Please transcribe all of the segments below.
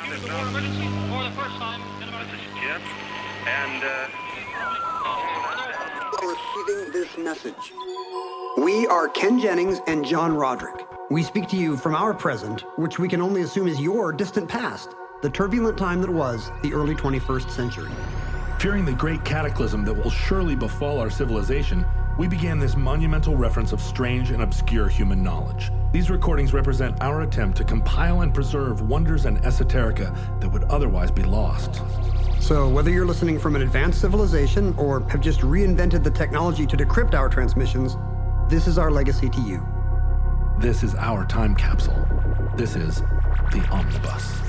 Use the word emergency for the first time in about... This is Jim, and, Receiving this message. We are Ken Jennings and John Roderick. We speak to you from our present, which we can only assume is your distant past, the turbulent time that was the early 21st century. Fearing the great cataclysm that will surely befall our civilization, we began this monumental reference of strange and obscure human knowledge. These recordings represent our attempt to compile and preserve wonders and esoterica that would otherwise be lost. So whether you're listening from an advanced civilization or have just reinvented the technology to decrypt our transmissions, this is our legacy to you. This is our time capsule. This is the Omnibus.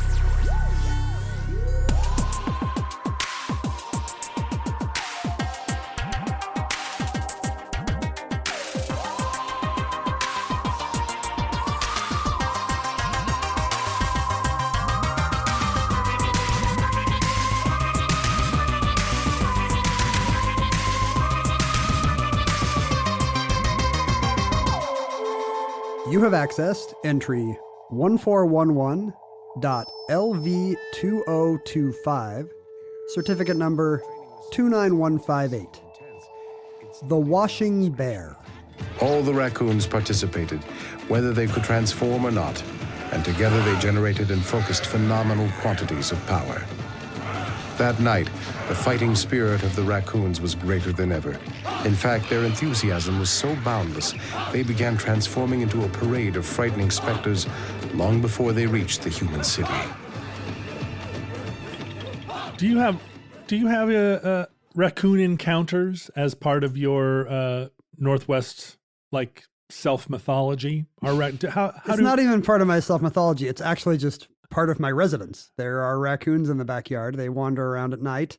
You have accessed entry 1411.LV2025, certificate number 29158. The Washing Bear. All the raccoons participated, whether they could transform or not, and together they generated and focused phenomenal quantities of power. That night, the fighting spirit of the raccoons was greater than ever. In fact, their enthusiasm was so boundless, they began transforming into a parade of frightening specters long before they reached the human city. Do you have raccoon encounters as part of your Northwest self mythology? It's not even part of my self mythology. It's actually just part of my residence. There are raccoons in the backyard. They wander around at night,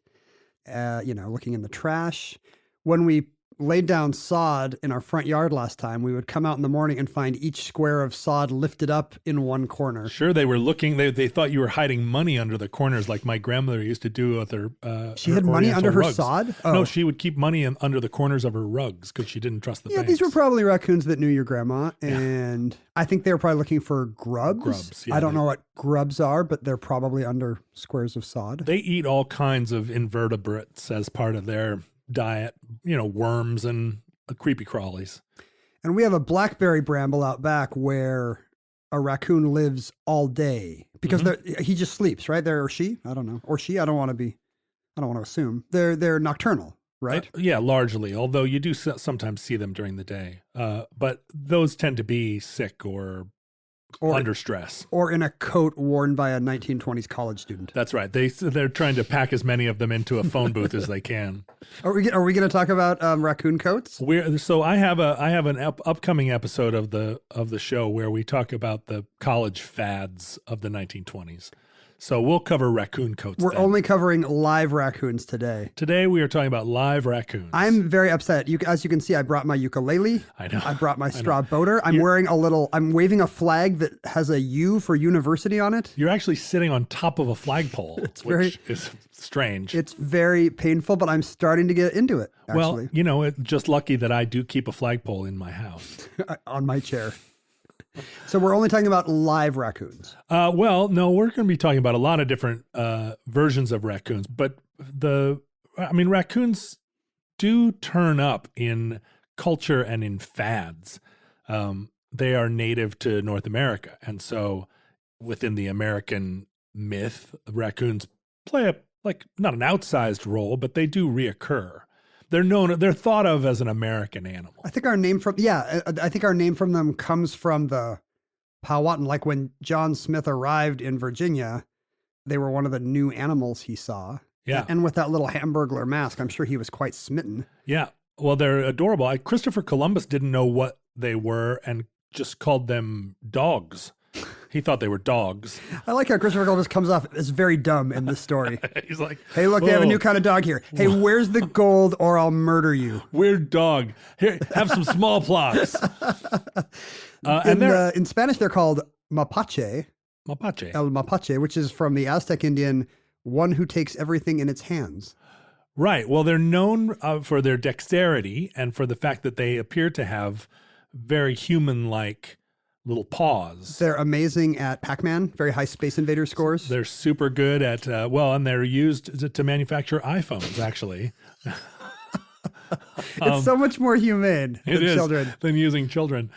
looking in the trash. When we laid down sod in our front yard last time, we would come out in the morning and find each square of sod lifted up in one corner. Sure, they were looking. They thought you were hiding money under the corners, like my grandmother used to do with her. She had money under her sod? Oh. No, she would keep money under the corners of her rugs because she didn't trust the banks. These were probably raccoons that knew your grandma, and I think they were probably looking for grubs. Yeah, I don't know what grubs are, but they're probably under squares of sod. They eat all kinds of invertebrates as part of their diet, worms and creepy crawlies. And we have a blackberry bramble out back where a raccoon lives all day because he just sleeps, right? There, or she, I don't know. Or she, I don't want to assume. They're nocturnal, right? Yeah, largely, although you do sometimes see them during the day. But those tend to be sick or under stress. Or in a coat worn by a 1920s college student. That's right. They're trying to pack as many of them into a phone booth as they can. Are we going to talk about raccoon coats? I have an upcoming episode of the show where we talk about the college fads of the 1920s. So we'll cover raccoon coats. We're only covering live raccoons today. Today we are talking about live raccoons. I'm very upset. As you can see, I brought my ukulele. I know. I brought my straw boater. I'm waving a flag that has a U for university on it. You're actually sitting on top of a flagpole, which is strange. It's very painful, but I'm starting to get into it, actually. Well, it's just lucky that I do keep a flagpole in my house. On my chair. So we're only talking about live raccoons. No, we're going to be talking about a lot of different versions of raccoons, but raccoons do turn up in culture and in fads. They are native to North America, and so within the American myth, raccoons play not an outsized role, but they do reoccur. They're thought of as an American animal. I think our name from them comes from the Powhatan. Like when John Smith arrived in Virginia, they were one of the new animals he saw. Yeah. And with that little Hamburglar mask, I'm sure he was quite smitten. Yeah. Well, they're adorable. Christopher Columbus didn't know what they were and just called them dogs. He thought they were dogs. I like how Christopher Columbus comes off as very dumb in this story. He's like, hey, look, they have a new kind of dog here. Hey, where's the gold or I'll murder you? Weird dog. Here, have some smallpox. In Spanish, they're called mapache. Mapache. El mapache, which is from the Aztec Indian, one who takes everything in its hands. Right. Well, they're known for their dexterity and for the fact that they appear to have very human-like little paws. They're amazing at Pac-Man, very high Space Invader scores. They're super good at, and they're used to manufacture iPhones, actually. It's so much more humane than children. Than using children.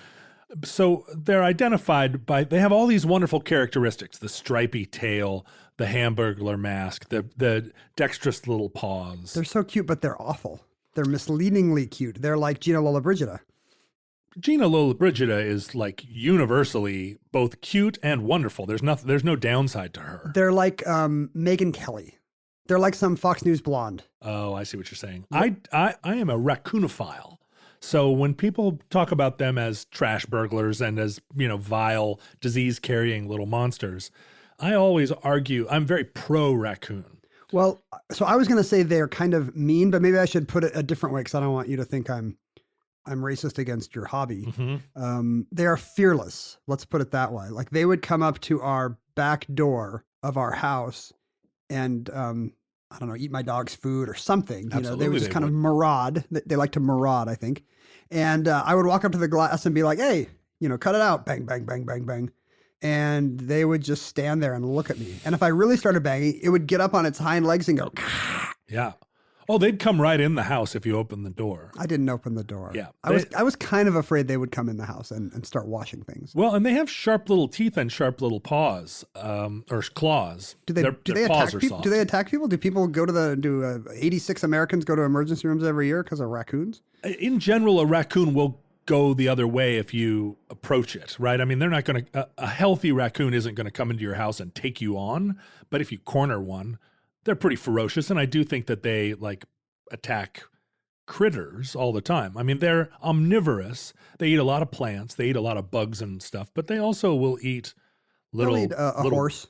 So they're identified by, they have all these wonderful characteristics, the stripy tail, the Hamburglar mask, the dexterous little paws. They're so cute, but they're awful. They're misleadingly cute. They're like Gina Lollobrigida. Gina Lollobrigida is like universally both cute and wonderful. There's no downside to her. They're like Megyn Kelly. They're like some Fox News blonde. Oh, I see what you're saying. I am a raccoonophiile. So when people talk about them as trash burglars and as, vile, disease-carrying little monsters, I always argue I'm very pro-raccoon. Well, so I was going to say they're kind of mean, but maybe I should put it a different way because I don't want you to think I'm racist against your hobby. Mm-hmm. They are fearless. Let's put it that way. Like they would come up to our back door of our house and, I don't know, eat my dog's food or something. Absolutely, they would just kind of maraud. They like to maraud, I think. And I would walk up to the glass and be like, hey, cut it out. Bang, bang, bang, bang, bang. And they would just stand there and look at me. And if I really started banging, it would get up on its hind legs and go. Yeah. Oh, they'd come right in the house if you opened the door. I didn't open the door. Yeah. I was kind of afraid they would come in the house and start washing things. Well, and they have sharp little teeth and sharp little paws, or claws. Do they paws attack people? Do they attack people? Do people go to 86 Americans go to emergency rooms every year because of raccoons? In general, a raccoon will go the other way if you approach it, right? I mean, they're not going to, a healthy raccoon isn't going to come into your house and take you on, but if you corner one, they're pretty ferocious, and I do think that they attack critters all the time. I mean, they're omnivorous. They eat a lot of plants. They eat a lot of bugs and stuff, but they also will eat little. They'll eat a horse.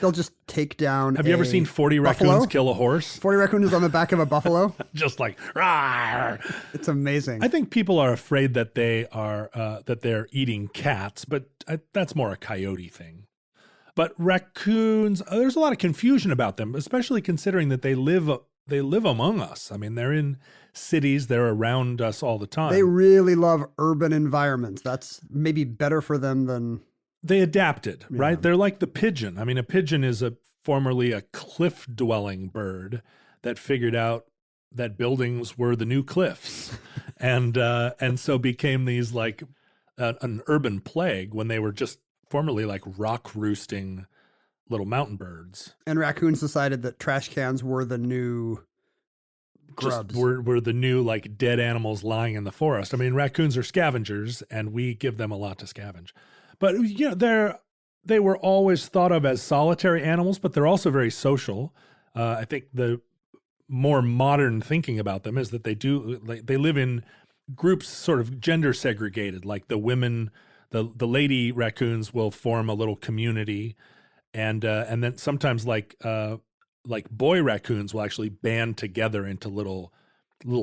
They'll just take down. Have you ever seen 40 buffalo? raccoons kill a horse? 40 raccoons on the back of a buffalo. Just like, rawr. It's amazing. I think people are afraid that they're eating cats, but that's more a coyote thing. But raccoons, there's a lot of confusion about them, especially considering that they live among us. I mean, they're in cities, they're around us all the time. They really love urban environments. That's maybe better for them than... They adapted, right? They're like the pigeon. I mean, a pigeon is formerly a cliff-dwelling bird that figured out that buildings were the new cliffs, and so became these like an urban plague when they were just formerly like rock roosting little mountain birds. And raccoons decided that trash cans were the new grubs. Were the new like dead animals lying in the forest. I mean, raccoons are scavengers, and we give them a lot to scavenge. But they were always thought of as solitary animals, but they're also very social. I think the more modern thinking about them is that they live in groups sort of gender segregated, like the women. The lady raccoons will form a little community, and then sometimes like boy raccoons will actually band together into little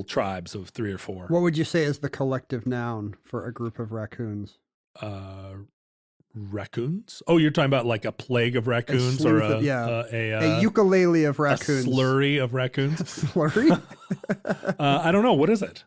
tribes of 3 or 4. What would you say is the collective noun for a group of raccoons? Raccoons? Oh, you're talking about like a plague of raccoons, or a ukulele of raccoons, a slurry of raccoons. Slurry? I don't know. What is it?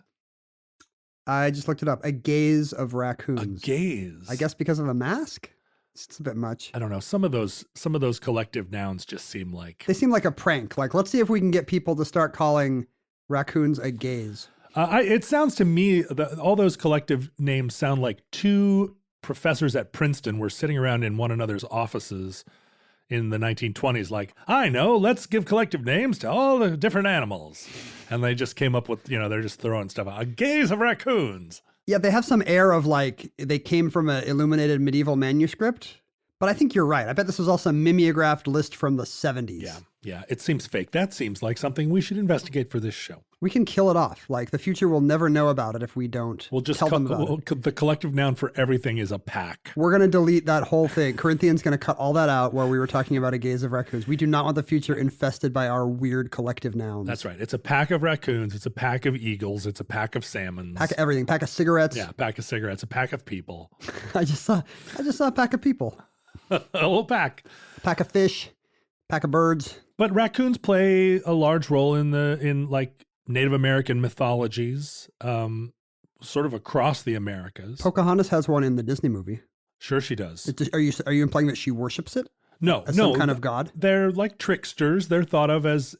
I just looked it up. A gaze of raccoons. A gaze. I guess because of the mask? It's a bit much. I don't know. Some of those collective nouns just seem like... They seem like a prank. Like, let's see if we can get people to start calling raccoons a gaze. It sounds to me, all those collective names sound like 2 professors at Princeton were sitting around in one another's offices in the 1920s, like, I know, let's give collective names to all the different animals. And they just came up with, they're just throwing stuff out. A gaze of raccoons. Yeah, they have some air of like they came from an illuminated medieval manuscript. But I think you're right. I bet this was also a mimeographed list from the 70s. Yeah. It seems fake. That seems like something we should investigate for this show. We can kill it off. Like, the future will never know about it if we don't tell them about it. The collective noun for everything is a pack. We're going to delete that whole thing. Corinthian's going to cut all that out where we were talking about a gaze of raccoons. We do not want the future infested by our weird collective nouns. That's right. It's a pack of raccoons. It's a pack of eagles. It's a pack of salmons. Pack of everything. Pack of cigarettes. Yeah, pack of cigarettes. A pack of people. I just saw a pack of people. A little pack. Pack of fish. Pack of birds. But raccoons play a large role in like Native American mythologies. sort of across the Americas. Pocahontas has one in the Disney movie. Sure, she does. Are you implying that she worships it? No, As no, some kind of god? They're like tricksters. They're thought of as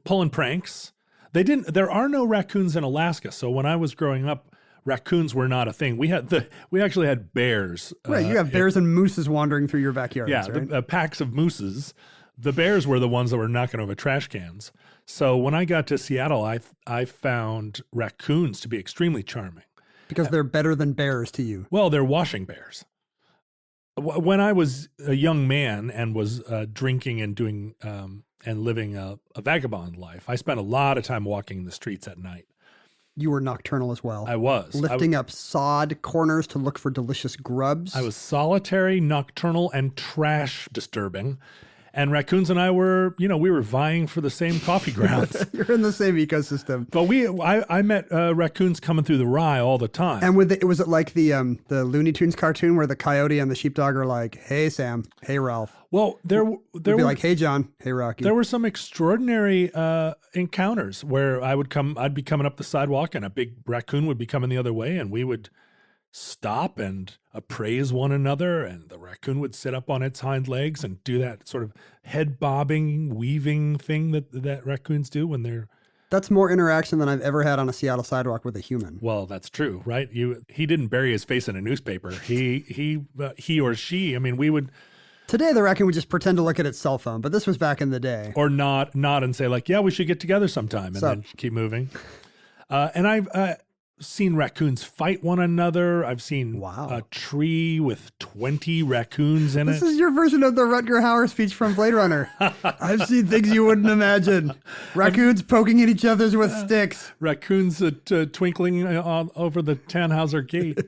pulling pranks. There are no raccoons in Alaska. So when I was growing up, raccoons were not a thing. We actually had bears. Right, you have bears and mooses wandering through your backyard. Yeah, right? Packs of mooses. The bears were the ones that were knocking over trash cans. So when I got to Seattle, I found raccoons to be extremely charming. Because they're better than bears to you. Well, they're washing bears. When I was a young man and was drinking and doing and living a vagabond life, I spent a lot of time walking the streets at night. You were nocturnal as well. I was. Lifting up sod corners to look for delicious grubs. I was solitary, nocturnal, and trash disturbing. And raccoons and I were, we were vying for the same coffee grounds. You're in the same ecosystem. But I met raccoons coming through the rye all the time. And was it like the Looney Tunes cartoon where the coyote and the sheepdog are like, "Hey Sam, hey Ralph." Well, there be were like, "Hey John, hey Rocky." There were some extraordinary encounters where I'd be coming up the sidewalk and a big raccoon would be coming the other way, and we would stop and appraise one another, and the raccoon would sit up on its hind legs and do that sort of head bobbing, weaving thing that raccoons do when they're... That's more interaction than I've ever had on a Seattle sidewalk with a human. Well, that's true, right? He didn't bury his face in a newspaper. He or she, we would... Today, the raccoon would just pretend to look at its cell phone, but this was back in the day. Or nod and say like, "Yeah, we should get together sometime," and then keep moving. And I've seen raccoons fight one another. I've seen a tree with 20 raccoons in it. This is your version of the Rutger Hauer speech from Blade Runner. I've seen things you wouldn't imagine. Raccoons poking at each other with sticks. Raccoons twinkling over the Tannhauser gate.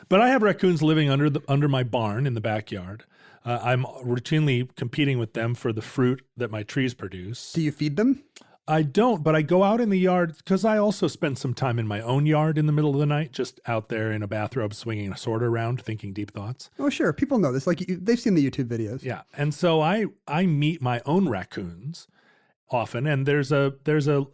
But I have raccoons living under my barn in the backyard. I'm routinely competing with them for the fruit that my trees produce. Do you feed them? I don't, but I go out in the yard because I also spend some time in my own yard in the middle of the night, just out there in a bathrobe swinging a sword around, thinking deep thoughts. Oh, sure. People know this. Like they've seen the YouTube videos. Yeah. And so I meet my own raccoons often, and there's a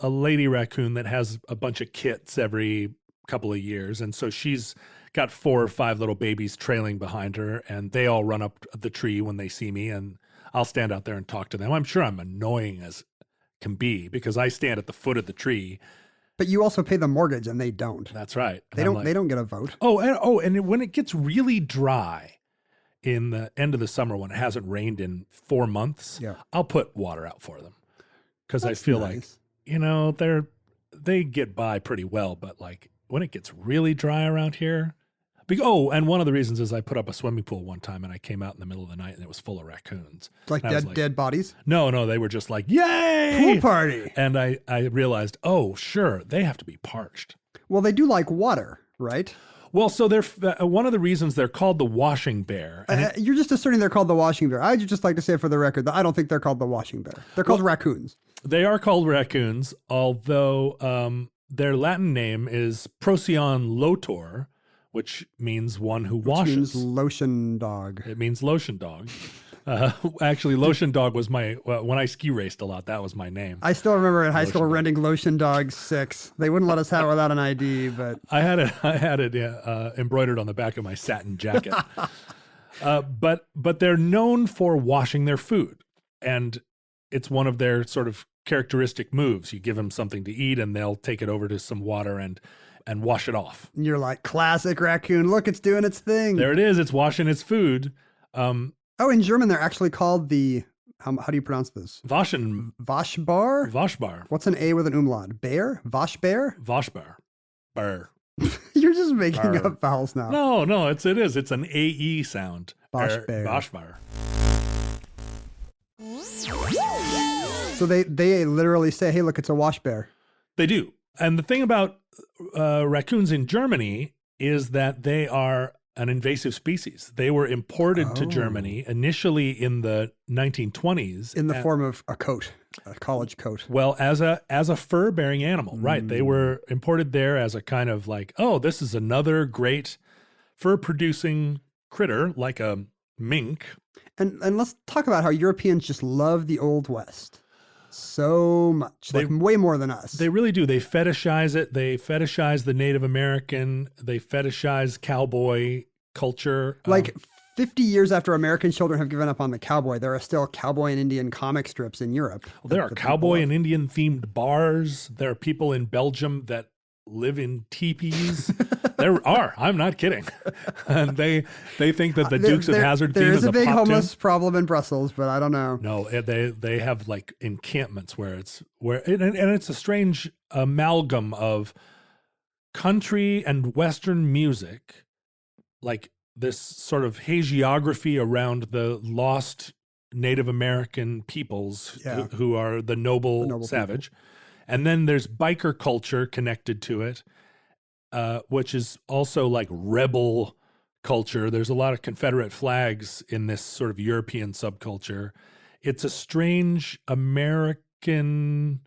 lady raccoon that has a bunch of kits every couple of years, and so she's got 4 or 5 little babies trailing behind her, and they all run up the tree when they see me, and I'll stand out there and talk to them. I'm sure I'm annoying as can be because I stand at the foot of the tree. But you also pay the mortgage and they don't. That's right. They don't get a vote. And when it gets really dry in the end of the summer when it hasn't rained in 4 months, I'll put water out for them. Because I feel like, they get by pretty well, but like when it gets really dry around here. And one of the reasons is I put up a swimming pool one time and I came out in the middle of the night and it was full of raccoons. Like dead bodies? No, they were just like, yay! Pool party! And I realized, oh, sure, they have to be parched. Well, they do like water, right? Well, so they're one of the reasons they're called the washing bear. You're just asserting they're called the washing bear. I'd just like to say for the record that I don't think they're called the washing bear. They're called raccoons. They are called raccoons, although their Latin name is Procyon lotor, which means one who washes. Which means lotion dog. It means lotion dog. Actually, lotion dog was when I ski raced a lot, that was my name. I still remember in high school renting Lotion Dog 6. They wouldn't let us have it without an ID, but... I had it embroidered on the back of my satin jacket. But they're known for washing their food. And it's one of their sort of characteristic moves. You give them something to eat and they'll take it over to some water and wash it off. And you're like, classic raccoon. Look, it's doing its thing. There it is. It's washing its food. In German, they're actually called the, how do you pronounce this? Waschen. Waschbar? Waschbar. What's an A with an umlaut? Bear? Waschbär? Waschbar. Burr. You're just making up vowels now. No, it is. It's an AE sound. Waschbär. Waschbar. So they literally say, hey, look, it's a wash bear. They do. And the thing about raccoons in Germany is that they are an invasive species. They were imported to Germany initially in the 1920s. In the form of a coat, a college coat. Well, as a fur-bearing animal, right? They were imported there as a kind of like, oh, this is another great fur-producing critter like a mink. And let's talk about how Europeans just love the Old West. so much, like way more than us. They really do. They fetishize it. They fetishize the Native American. They fetishize cowboy culture. Like 50 years after American children have given up on the cowboy, there are still cowboy and Indian comic strips in Europe. There are cowboy and Indian themed bars. There are people in Belgium that live in teepees. There are. I'm not kidding. And they think that the Dukes of Hazzard theme is a big pop homeless tune. problem in Brussels, but I don't know. No, they have like encampments where it's a strange amalgam of country and Western music, like this sort of hagiography around the lost Native American peoples who are the noble savage. People. And then there's biker culture connected to it, which is also like rebel culture. There's a lot of Confederate flags in this sort of European subculture. It's a strange American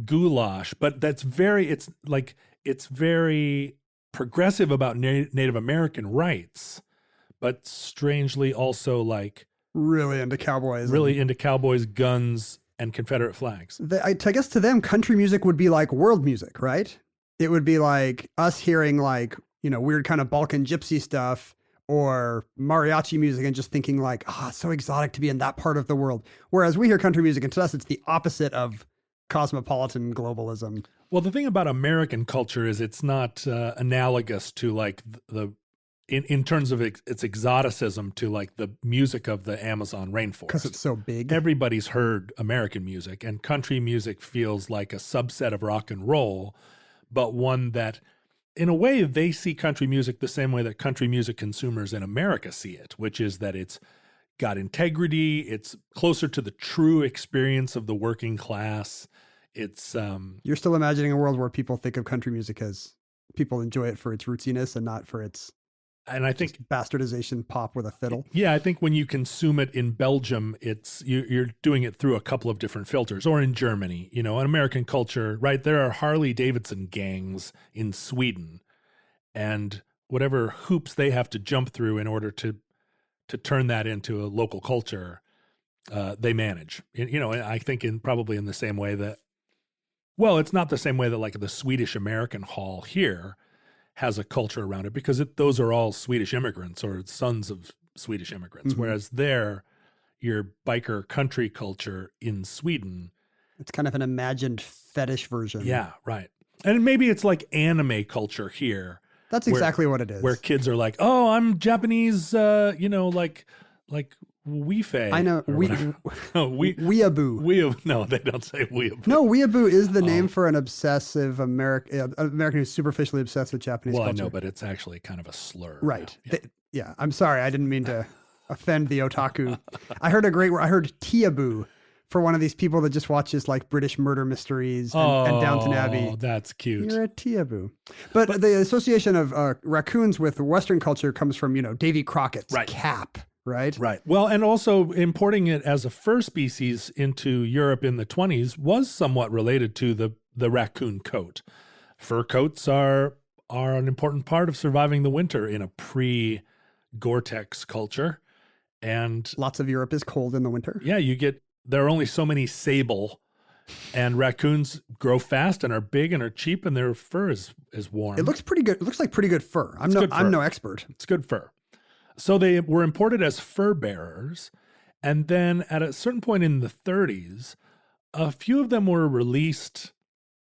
goulash, but it's very progressive about Native American rights, but strangely also like really into cowboys, guns, and Confederate flags. I guess to them, country music would be like world music, right? It would be like us hearing like, weird kind of Balkan gypsy stuff or mariachi music and just thinking like, it's so exotic to be in that part of the world. Whereas we hear country music and to us, it's the opposite of cosmopolitan globalism. Well, the thing about American culture is it's not analogous to like in terms of its exoticism to like the music of the Amazon rainforest. Because it's so big. Everybody's heard American music, and country music feels like a subset of rock and roll, but one that, in a way, they see country music the same way that country music consumers in America see it, which is that it's got integrity, it's closer to the true experience of the working class. It's You're still imagining a world where people think of country music as people enjoy it for its rootsiness and not for its bastardization pop with a fiddle. Yeah, I think when you consume it in Belgium, you're doing it through a couple of different filters. Or in Germany, in American culture, right? There are Harley Davidson gangs in Sweden, and whatever hoops they have to jump through in order to turn that into a local culture, they manage. I think probably in the same way that, well, it's not the same way that like the Swedish American Hall here has a culture around it, because those are all Swedish immigrants or sons of Swedish immigrants. Mm-hmm. Whereas your biker country culture in Sweden, it's kind of an imagined fetish version. Yeah, right. And maybe it's like anime culture here. That's exactly what it is. Where kids are like, oh, I'm Japanese, like Weefei. I know. Weeaboo. No, they don't say weeaboo. No, weeaboo is the name for an obsessive American who's superficially obsessed with Japanese culture. Well, I know, but it's actually kind of a slur. Right. Yeah. I'm sorry. I didn't mean to offend the otaku. I heard Teaboo for one of these people that just watches like British murder mysteries and Downton Abbey. Oh, that's cute. You're a Teaboo. But the association of raccoons with Western culture comes from, Davy Crockett's cap. Right. Well, and also importing it as a fur species into Europe in the 1920s was somewhat related to the raccoon coat. Fur coats are an important part of surviving the winter in a pre-Gore-Tex culture. And lots of Europe is cold in the winter. Yeah, there are only so many sable, and raccoons grow fast and are big and are cheap, and their fur is warm. It looks pretty good. It looks like pretty good fur. I'm no expert. It's good fur. So they were imported as fur bearers, and then at a certain point in the 1930s, a few of them were released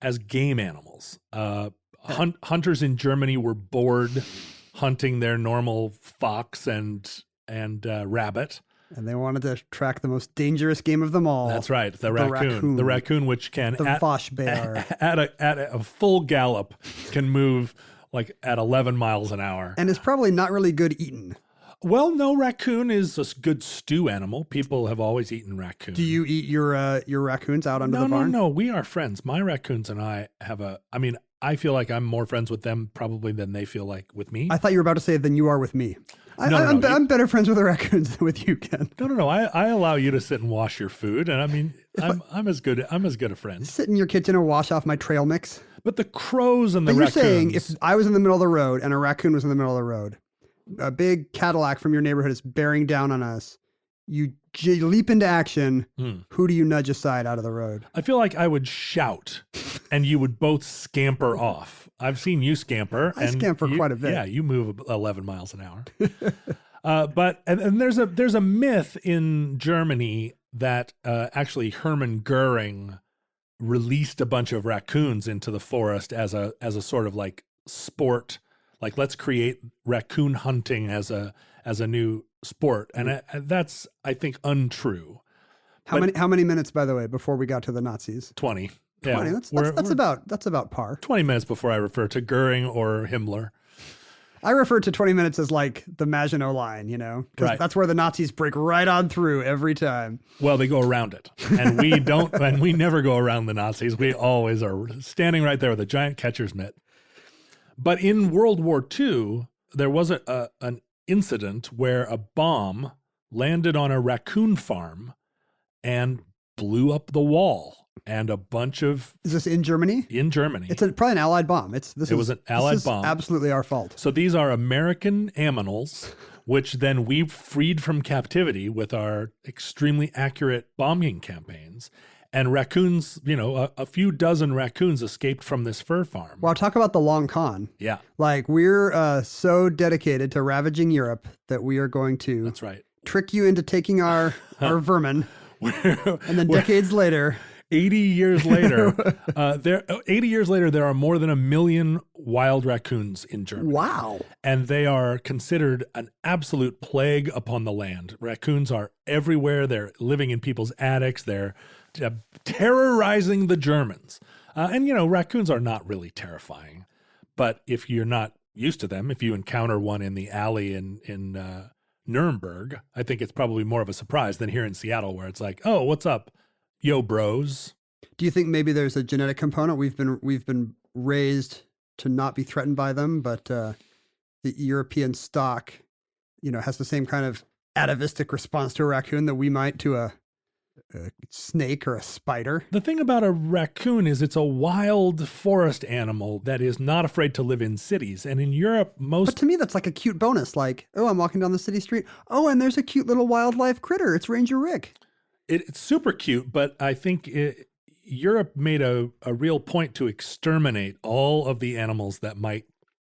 as game animals. Hunters in Germany were bored hunting their normal fox and rabbit. And they wanted to track the most dangerous game of them all. That's right, the raccoon. The raccoon, which can, at a full gallop, can move like at 11 miles an hour. And is probably not really good eaten. Well, no, raccoon is a good stew animal. People have always eaten raccoon. Do you eat your raccoons out under the barn? No, we are friends. My raccoons and I I feel like I'm more friends with them probably than they feel like with me. I thought you were about to say than you are with me. I'm better friends with the raccoons than with you, Ken. No. I allow you to sit and wash your food, and I'm as good a friend. Sit in your kitchen and wash off my trail mix. But the crows and the raccoons. You're saying if I was in the middle of the road and a raccoon was in the middle of the road, a big Cadillac from your neighborhood is bearing down on us, you leap into action. Who do you nudge aside out of the road? I feel like I would shout and you would both scamper off. I've seen you scamper. I scamper quite a bit. Yeah, you move 11 miles an hour. But there's a myth in Germany that actually Hermann Goering released a bunch of raccoons into the forest as a sort of like sport, like let's create raccoon hunting as a new sport, and that's, I think, untrue. How many minutes, by the way, before we got to the Nazis? 20. 20. Yeah, That's about par. 20 minutes before I refer to Goering or Himmler. I refer to 20 minutes as like the Maginot Line, because Right. that's where the Nazis break right on through every time. Well, they go around it, and we don't, and we never go around the Nazis. We always are standing right there with a giant catcher's mitt. But in World War II, there was an incident where a bomb landed on a raccoon farm and blew up the wall, and a bunch of... Is this in Germany? In Germany. It's probably an Allied bomb. It was an Allied bomb. Absolutely our fault. So these are American aminals, which then we freed from captivity with our extremely accurate bombing campaigns. And raccoons, a few dozen raccoons escaped from this fur farm. Well, talk about the long con. Yeah. Like, we're so dedicated to ravaging Europe that we are going to... That's right. Trick you into taking our vermin. And then decades later... 80 years later, there are more than 1 million wild raccoons in Germany. Wow. And they are considered an absolute plague upon the land. Raccoons are everywhere. They're living in people's attics. They're terrorizing the Germans. And raccoons are not really terrifying. But if you're not used to them, if you encounter one in the alley in Nuremberg, I think it's probably more of a surprise than here in Seattle, where it's like, oh, what's up? Yo, bros. Do you think maybe there's a genetic component? We've been raised to not be threatened by them, but the European stock, has the same kind of atavistic response to a raccoon that we might to a snake or a spider. The thing about a raccoon is it's a wild forest animal that is not afraid to live in cities. And in Europe, But to me, that's like a cute bonus. Like, oh, I'm walking down the city street. Oh, and there's a cute little wildlife critter. It's Ranger Rick. It's super cute, but I think Europe made a real point to exterminate all of the animals that might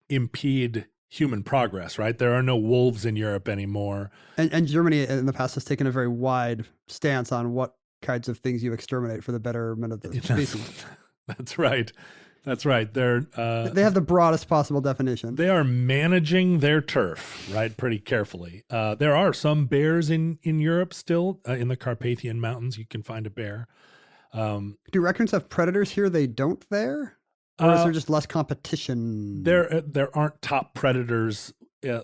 impede human progress, right? There are no wolves in Europe anymore. And Germany in the past has taken a very wide stance on what kinds of things you exterminate for the betterment of the species. That's right. That's right. They have the broadest possible definition. They are managing their turf, right, pretty carefully. There are some bears in Europe still. In the Carpathian Mountains, you can find a bear. Do raccoons have predators here they don't there? Or is there just less competition? There aren't top predators. A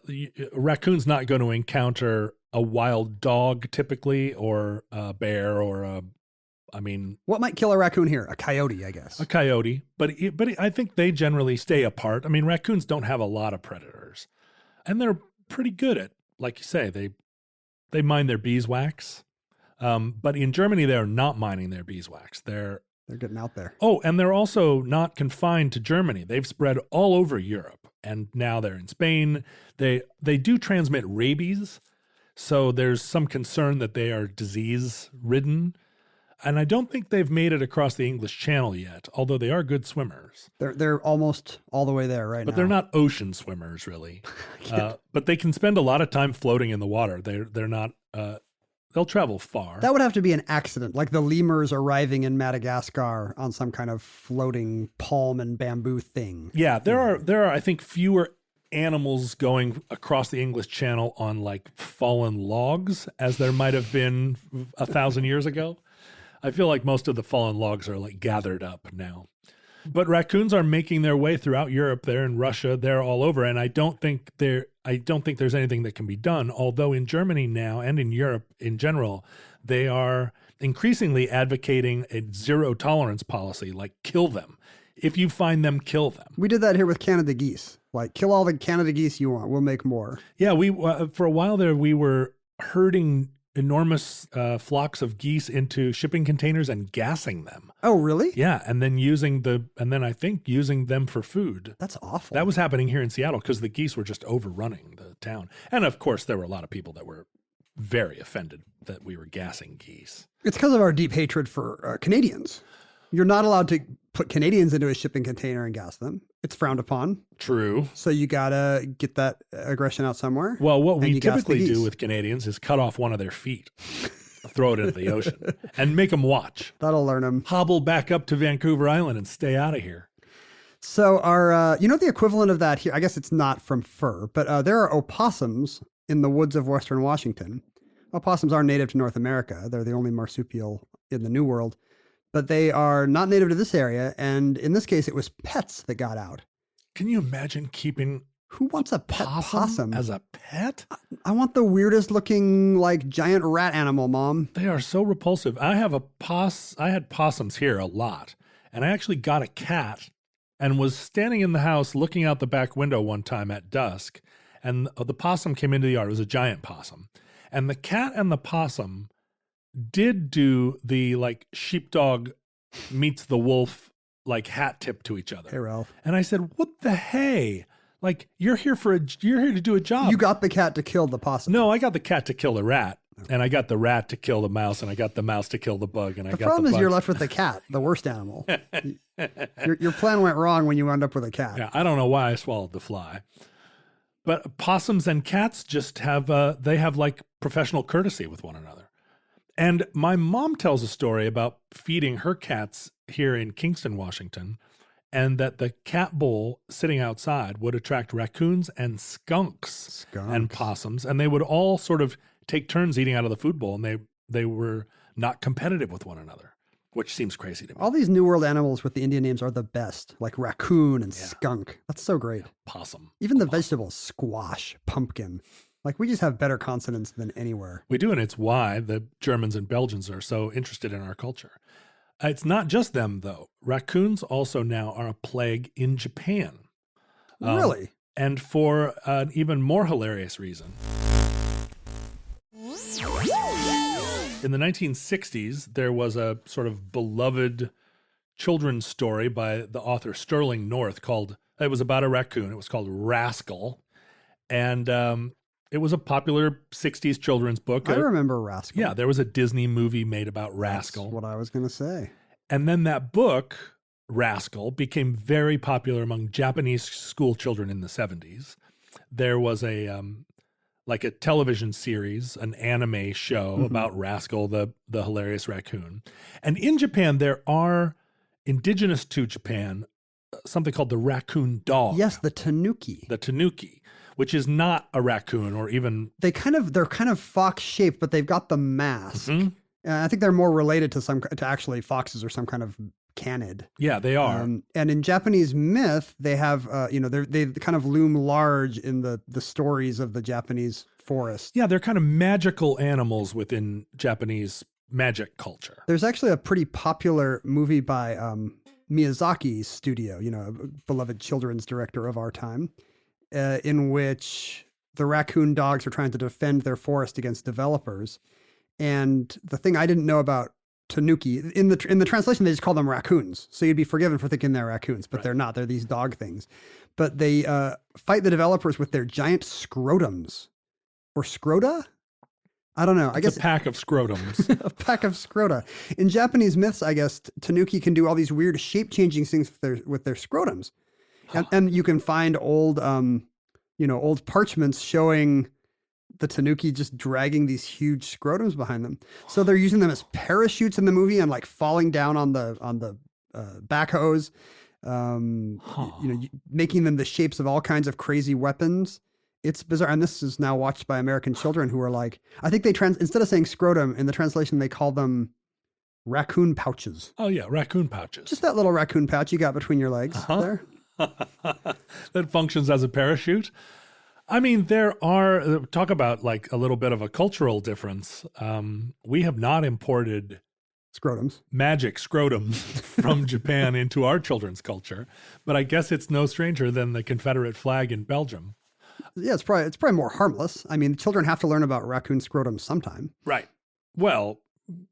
raccoon's not going to encounter a wild dog typically, or a bear, or what might kill a raccoon here? A coyote, I guess. A coyote, but I think they generally stay apart. I mean, raccoons don't have a lot of predators, and they're pretty good at, like you say, they mine their beeswax. But in Germany, they are not mining their beeswax. They're getting out there. Oh, and they're also not confined to Germany. They've spread all over Europe, and now they're in Spain. They do transmit rabies, so there's some concern that they are disease-ridden. And I don't think they've made it across the English Channel yet, although they are good swimmers. They're almost all the way there right now. But they're not ocean swimmers, really. But they can spend a lot of time floating in the water. They're not. They'll travel far. That would have to be an accident, like the lemurs arriving in Madagascar on some kind of floating palm and bamboo thing. Yeah, there are I think fewer animals going across the English Channel on like fallen logs as there might have been 1,000 years ago. I feel like most of the fallen logs are like gathered up now. But raccoons are making their way throughout Europe. They're in Russia. They're all over. And I don't think there's anything that can be done. Although in Germany now and in Europe in general, they are increasingly advocating a zero tolerance policy, like kill them. If you find them, kill them. We did that here with Canada geese. Like, kill all the Canada geese you want. We'll make more. Yeah, we for a while there, we were herding enormous flocks of geese into shipping containers and gassing them. Oh, really? Yeah, and then using them for food. That's awful. That was happening here in Seattle because the geese were just overrunning the town. And of course, there were a lot of people that were very offended that we were gassing geese. It's because of our deep hatred for Canadians. You're not allowed to put Canadians into a shipping container and gas them. It's frowned upon. True. So you got to get that aggression out somewhere. Well, what and we you gas the typically do geese. with Canadians is cut off one of their feet, throw it into the ocean, and make them watch. That'll learn them. Hobble back up to Vancouver Island and stay out of here. So our, the equivalent of that here, I guess it's not from fur, but there are opossums in the woods of Western Washington. Opossums are native to North America. They're the only marsupial in the New World, but they are not native to this area. And in this case, it was pets that got out. Can you imagine keeping Who wants a pet possum? as a pet? I want the weirdest looking, like, giant rat animal, Mom. They are so repulsive. I had possums here a lot, and I actually got a cat and was standing in the house looking out the back window one time at dusk, and the possum came into the yard. It was a giant possum. And the cat and the possum did do the, like, sheepdog meets the wolf, like, hat tip to each other. Hey, Ralph. And I said, what the hey? Like, you're here to do a job. You got the cat to kill the possum. No, I got the cat to kill the rat, and I got the rat to kill the mouse, and I got the mouse to kill the bug, and I got the problem is bug. you're left with the cat, the worst animal. Your plan went wrong when you wound up with a cat. Yeah, I don't know why I swallowed the fly. But possums and cats just have, they have like professional courtesy with one another. And my mom tells a story about feeding her cats here in Kingston, Washington, and that the cat bowl sitting outside would attract raccoons and skunks and possums, and they would all sort of take turns eating out of the food bowl, and they were not competitive with one another, which seems crazy to me. All these New World animals with the Indian names are the best, like raccoon and skunk. That's so great. Possum. Even the vegetables, squash, pumpkin. Like, we just have better consonants than anywhere. We do, and it's why the Germans and Belgians are so interested in our culture. It's not just them, though. Raccoons also now are a plague in Japan. Really? And for an even more hilarious reason. In the 1960s, there was a sort of beloved children's story by the author Sterling North it was about a raccoon. It was called Rascal. And it was a popular 60s children's book. I remember Rascal. Yeah, there was a Disney movie made about Rascal. That's what I was going to say. And then that book, Rascal, became very popular among Japanese school children in the 70s. There was a television series, an anime show about Rascal, the hilarious raccoon. And in Japan, there are, indigenous to Japan, something called the raccoon dog. Yes, the tanuki. The tanuki, which is not a raccoon or even... They're kind of fox-shaped, but they've got the mask. Mm-hmm. I think they're more related to actually foxes or some kind of canid. Yeah, they are. And in Japanese myth, they have, they kind of loom large in the stories of the Japanese forest. Yeah, they're kind of magical animals within Japanese magic culture. There's actually a pretty popular movie by Miyazaki's studio, a beloved children's director of our time, in which the raccoon dogs are trying to defend their forest against developers. And the thing I didn't know about tanuki, in the translation, they just call them raccoons. So you'd be forgiven for thinking they're raccoons, but They're not. They're these dog things. But they fight the developers with their giant scrotums. Or scrota? I don't know. I guess a pack of scrotums. A pack of scrota. In Japanese myths, I guess, tanuki can do all these weird shape-changing things with their scrotums. And you can find old parchments showing the tanuki just dragging these huge scrotums behind them. So they're using them as parachutes in the movie and like falling down on the backhoes, making them the shapes of all kinds of crazy weapons. It's bizarre. And this is now watched by American children who are like, I think instead of saying scrotum in the translation, they call them raccoon pouches. Oh yeah. Raccoon pouches. Just that little raccoon pouch you got between your legs there. That functions as a parachute. I mean, talk about like a little bit of a cultural difference. We have not imported scrotums, magic scrotums from Japan into our children's culture, but I guess it's no stranger than the Confederate flag in Belgium. Yeah, it's probably more harmless. I mean, children have to learn about raccoon scrotums sometime. Right. Well,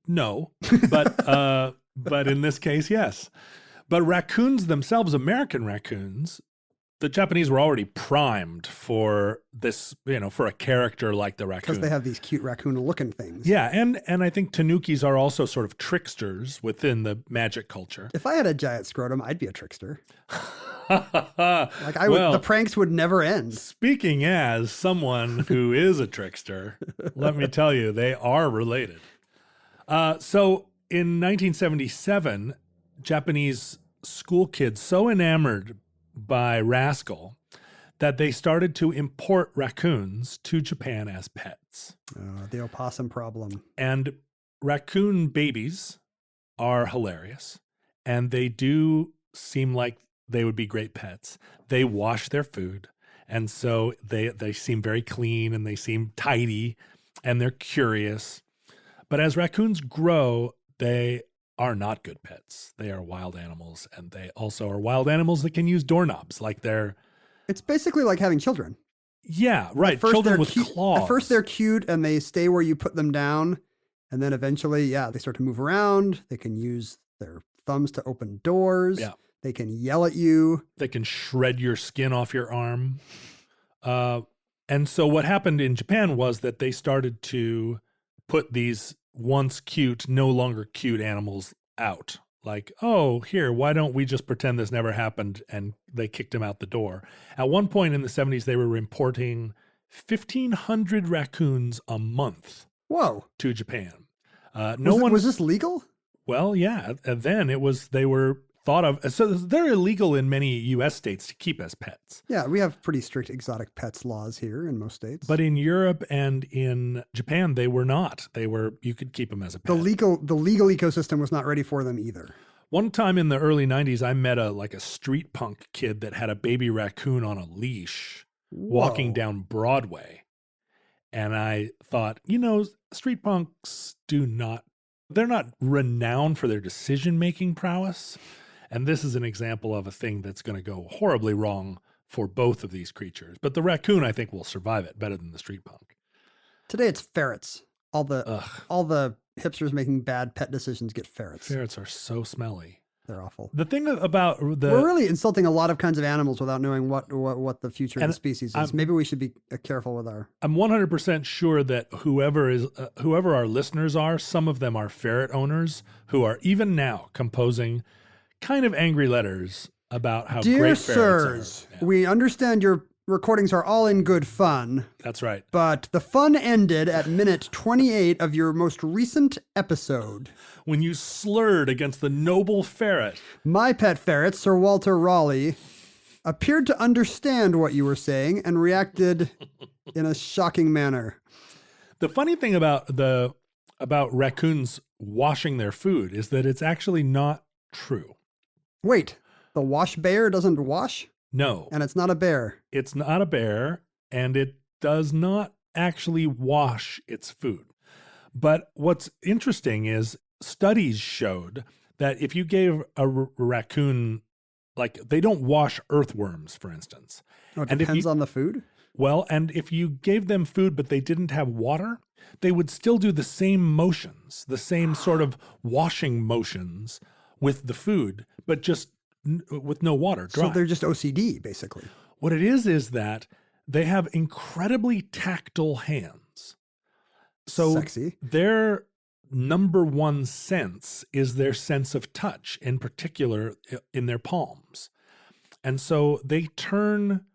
no, but in this case, yes. But raccoons themselves, American raccoons, the Japanese were already primed for this, for a character like the raccoon. Because they have these cute raccoon-looking things. Yeah, and I think tanukis are also sort of tricksters within the magic culture. If I had a giant scrotum, I'd be a trickster. The pranks would never end. Speaking as someone who is a trickster, let me tell you, they are related. So in 1977, Japanese school kids so enamored by Rascal that they started to import raccoons to Japan as pets. The opossum problem. And raccoon babies are hilarious, and they do seem like they would be great pets. They wash their food, and so they seem very clean, and they seem tidy, and they're curious. But as raccoons grow, they are not good pets. They are wild animals, and they also are wild animals that can use doorknobs. It's basically like having children. Yeah, right. Children with claws. At first they're cute and they stay where you put them down. And then eventually, they start to move around. They can use their thumbs to open doors. Yeah. They can yell at you. They can shred your skin off your arm. And so what happened in Japan was that they started to put these once cute, no longer cute animals out. Like, oh, here, why don't we just pretend this never happened? And they kicked him out the door. At one point in the 70s, they were importing 1,500 raccoons a month. Whoa. To Japan. Was this legal? Well, yeah. Then they were thought of, so they're illegal in many U.S. states to keep as pets. Yeah, we have pretty strict exotic pets laws here in most states. But in Europe and in Japan, they were not. You could keep them as a pet. The legal ecosystem was not ready for them either. One time in the early 90s, I met a street punk kid that had a baby raccoon on a leash walking down Broadway. And I thought, street punks they're not renowned for their decision-making prowess. And this is an example of a thing that's going to go horribly wrong for both of these creatures. But the raccoon, I think, will survive it better than the street punk. Today it's ferrets. All the hipsters making bad pet decisions get ferrets. Ferrets are so smelly. They're awful. The thing about we're really insulting a lot of kinds of animals without knowing what the future of the species is. Maybe we should be careful with our. I'm 100% sure that whoever our listeners are, some of them are ferret owners who are even now composing kind of angry letters about how Dear great sirs, ferrets are. Yeah. we understand your recordings are all in good fun. That's right. But the fun ended at minute 28 of your most recent episode. When you slurred against the noble ferret. My pet ferret, Sir Walter Raleigh, appeared to understand what you were saying and reacted in a shocking manner. The funny thing about raccoons washing their food is that it's actually not true. Wait, the wash bear doesn't wash? No. And it's not a bear. It's not a bear, and it does not actually wash its food. But what's interesting is studies showed that if you gave a raccoon, they don't wash earthworms, for instance. Oh, it depends on the food? Well, and if you gave them food but they didn't have water, they would still do the same motions, the same sort of washing motions with the food, but just with no water, dry. So they're just OCD, basically. What it is that they have incredibly tactile hands. So sexy. Their number one sense is their sense of touch, in particular in their palms. And so they turn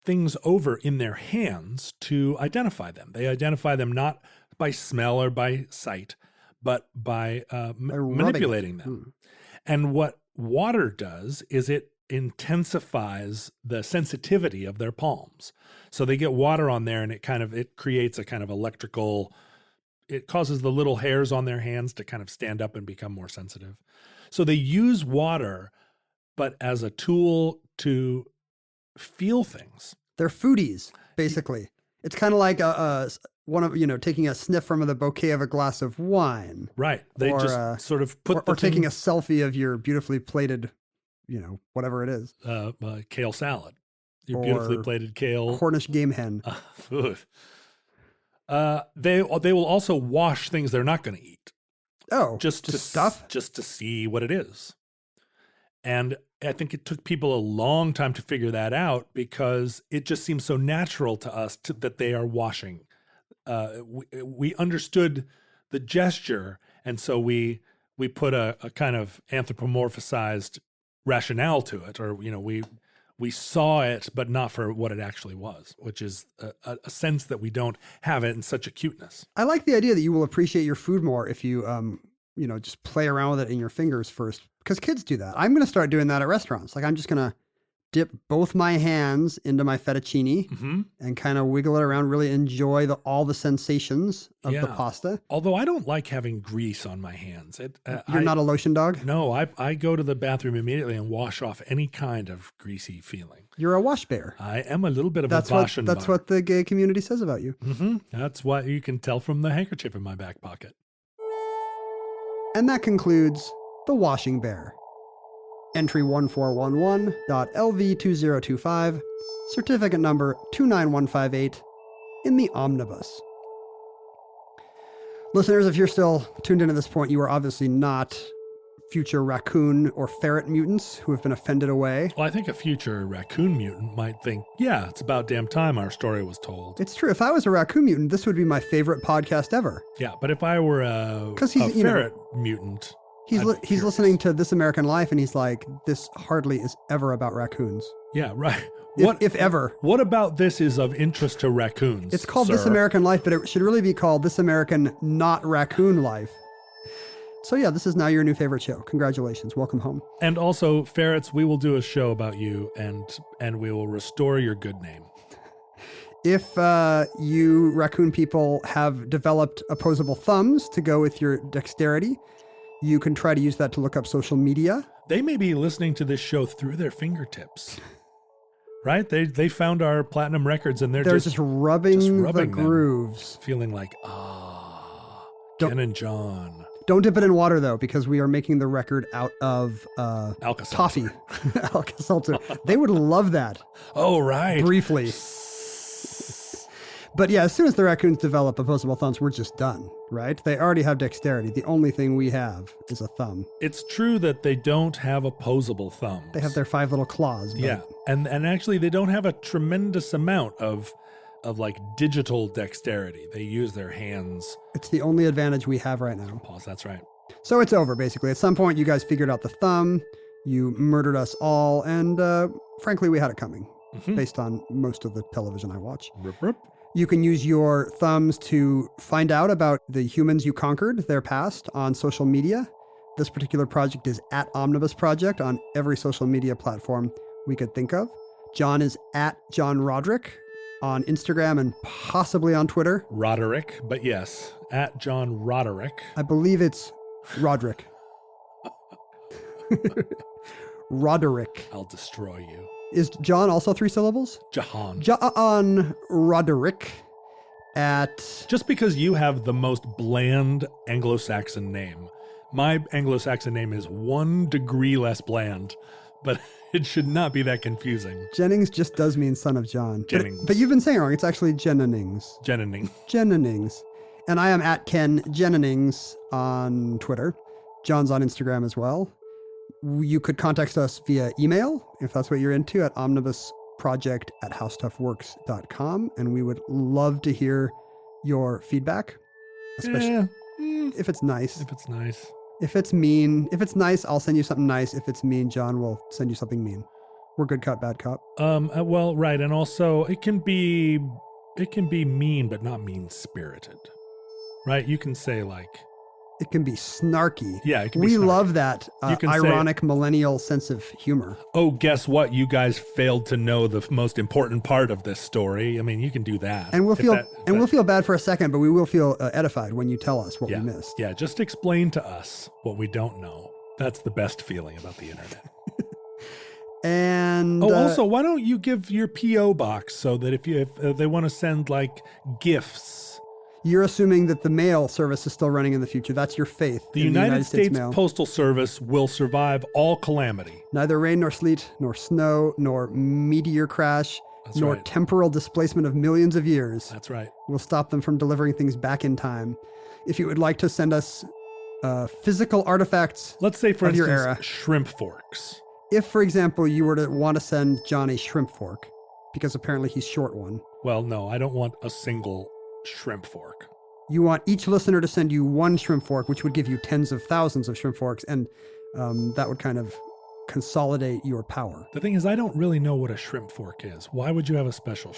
things over in their hands to identify them. They identify them not by smell or by sight, but by manipulating them. And what water does is it intensifies the sensitivity of their palms. So they get water on there and it creates a kind of electrical, it causes the little hairs on their hands to kind of stand up and become more sensitive. So they use water, but as a tool to feel things. They're foodies, basically. It's kind of like taking a sniff from the bouquet of a glass of wine. Right. They just sort of put or taking a selfie of your beautifully plated, whatever it is. Kale salad. Your beautifully plated kale. Cornish game hen. They will also wash things they're not going to eat. Oh, just to stuff? Just to see what it is. And I think it took people a long time to figure that out because it just seems so natural to us that they are washing. We understood the gesture, and so we put a kind of anthropomorphized rationale to it, or we saw it, but not for what it actually was, which is a sense that we don't have it in such acuteness. I like the idea that you will appreciate your food more if you just play around with it in your fingers first, because kids do that. I'm going to start doing that at restaurants. Like, I'm just going to dip both my hands into my fettuccine and kind of wiggle it around, really enjoy all the sensations of the pasta. Although I don't like having grease on my hands. You're not a lotion dog? No, I go to the bathroom immediately and wash off any kind of greasy feeling. You're a wash bear. I am a little bit of a wash and That's what the gay community says about you. That's what you can tell from the handkerchief in my back pocket. And that concludes the Washing Bear. Entry 1411.LV2025, certificate number 29158, in the omnibus. Listeners, if you're still tuned in at this point, you are obviously not future raccoon or ferret mutants who have been offended away. Well, I think a future raccoon mutant might think, yeah, it's about damn time our story was told. It's true. If I was a raccoon mutant, this would be my favorite podcast ever. Yeah, but if I were a ferret mutant... He's listening to This American Life, and he's like, this hardly is ever about raccoons. Yeah, right. If ever. What about this is of interest to raccoons? It's called This American Life, but it should really be called This American Not Raccoon Life. So yeah, this is now your new favorite show. Congratulations. Welcome home. And also, ferrets, we will do a show about you, and we will restore your good name. If you raccoon people have developed opposable thumbs to go with your dexterity, you can try to use that to look up social media. They may be listening to this show through their fingertips, right? They found our platinum records and they're just rubbing the grooves. Them, feeling like, Ken and John. Don't dip it in water, though, because we are making the record out of toffee. Alka-Seltzer. They would love that. Oh, right. Briefly. But yeah, as soon as the raccoons develop opposable thumbs, we're just done, right? They already have dexterity. The only thing we have is a thumb. It's true that they don't have opposable thumbs. They have their 5 little claws. But... Yeah, and actually they don't have a tremendous amount of like digital dexterity. They use their hands. It's the only advantage we have right now. Pause, that's right. So it's over, basically. At some point, you guys figured out the thumb. You murdered us all. And frankly, we had it coming based on most of the television I watch. Rip, rip. You can use your thumbs to find out about the humans you conquered, their past, on social media. This particular project is at Omnibus Project on every social media platform we could think of. John is at John Roderick on Instagram and possibly on Twitter. Roderick, but yes, at John Roderick. I believe it's Roderick. Roderick. I'll destroy you. Is John also 3 syllables? Jahan. John Roderick at... Just because you have the most bland Anglo-Saxon name. My Anglo-Saxon name is 1 degree less bland, but it should not be that confusing. Jennings just does mean son of John. Jennings. But you've been saying it wrong. It's actually Jennings. Jennings. And I am at Ken Jennings on Twitter. John's on Instagram as well. You could contact us via email, if that's what you're into, at omnibusproject@howstuffworks.com, and we would love to hear your feedback, especially if it's nice. If it's nice. If it's mean. If it's nice, I'll send you something nice. If it's mean, John will send you something mean. We're good cop, bad cop. Well, right, and also it can be mean, but not mean-spirited, right? You can say like... It can be snarky. Yeah, it can be snarky. We snarky. love that ironic millennial sense of humor. Oh, guess what? You guys failed to know the most important part of this story. I mean, you can do that. And we'll feel bad for a second, but we will feel edified when you tell us what we missed. Yeah, just explain to us what we don't know. That's the best feeling about the internet. And also, why don't you give your P.O. box so that if they want to send like gifts. You're assuming that the mail service is still running in the future. That's your faith. The United States Postal Service will survive all calamity. Neither rain nor sleet, nor snow, nor meteor crash, nor temporal displacement of millions of years. That's right. Will stop them from delivering things back in time. If you would like to send us physical artifacts, let's say, for instance, your era, shrimp forks. If, for example, you were to want to send John a shrimp fork, because apparently he's short one. Well, no, I don't want a single shrimp fork. You want each listener to send you one shrimp fork, which would give you tens of thousands of shrimp forks, and that would kind of consolidate your power. The thing is, I don't really know what a shrimp fork is. Why would you have a special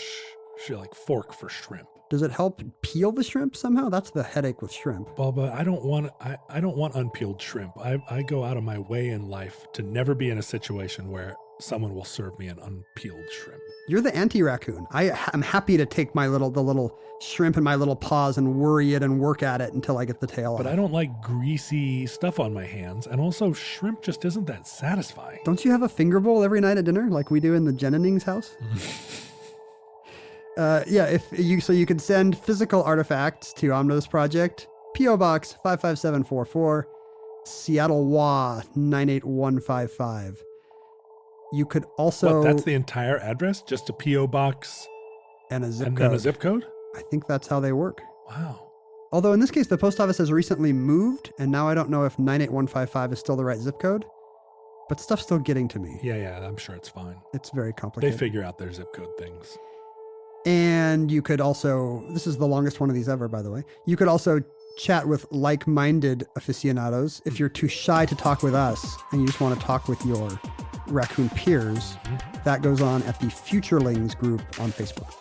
like fork for shrimp? Does it help peel the shrimp somehow? That's the headache with shrimp. Well, but I don't want unpeeled shrimp. I go out of my way in life to never be in a situation where someone will serve me an unpeeled shrimp. You're the anti-raccoon. I'm happy to take the little shrimp in my little paws and worry it and work at it until I get the tail But off. I don't like greasy stuff on my hands, and also shrimp just isn't that satisfying. Don't you have a finger bowl every night at dinner like we do in the Jennings house? So you can send physical artifacts to Omnos Project, P.O. Box 55744, Seattle, WA 98155. You could also... What, that's the entire address? Just a P.O. box and a zip and code. then a zip code? I think that's how they work. Wow. Although in this case, the post office has recently moved, and now I don't know if 98155 is still the right zip code, but stuff's still getting to me. Yeah, I'm sure it's fine. It's very They complicated. figure out their zip code things. And you could also, this is the longest one of these ever, by the way, you could also chat with like-minded aficionados. If you're too shy to talk with us and you just want to talk with your raccoon peers, that goes on at the Futurelings group on Facebook.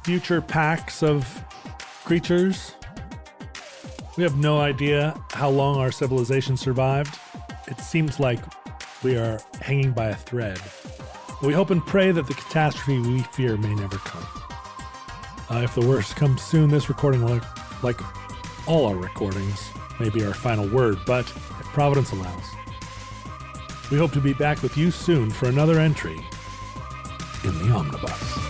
Future packs of creatures. We have no idea how long our civilization survived. It seems like we are hanging by a thread. We hope and pray that the catastrophe we fear may never come. If the worst comes soon, this recording, like all our recordings, may be our final word, but if Providence allows, we hope to be back with you soon for another entry in the Omnibus.